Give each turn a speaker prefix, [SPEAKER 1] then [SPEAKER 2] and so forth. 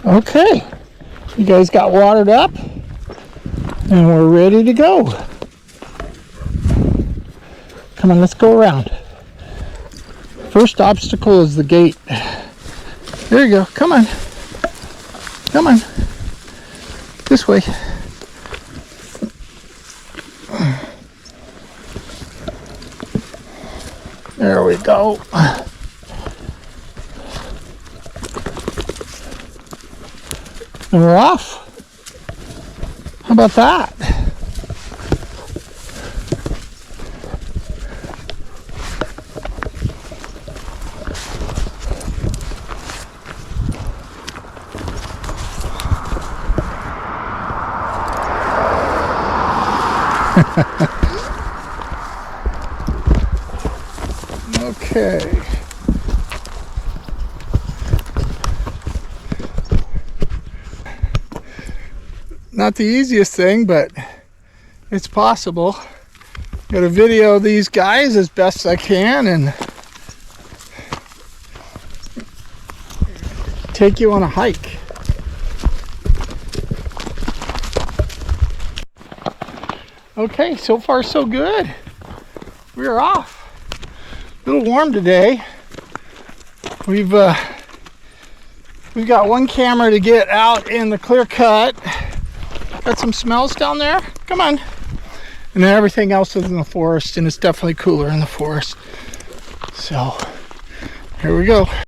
[SPEAKER 1] Okay, you guys got watered up and we're ready to go. Come on, let's go around. First obstacle is the gate. There you go. Come on. Come on. This way. There we go. And we're off. How about that? Okay. Not the easiest thing, but it's possible. Gotta video these guys as best I can and take you on a hike. Okay, so far so good. We're off. A little warm today. We've got one camera to get out in the clear cut. Got some smells down there. Come on. And then everything else is in the forest, and it's definitely cooler in the forest. So here we go.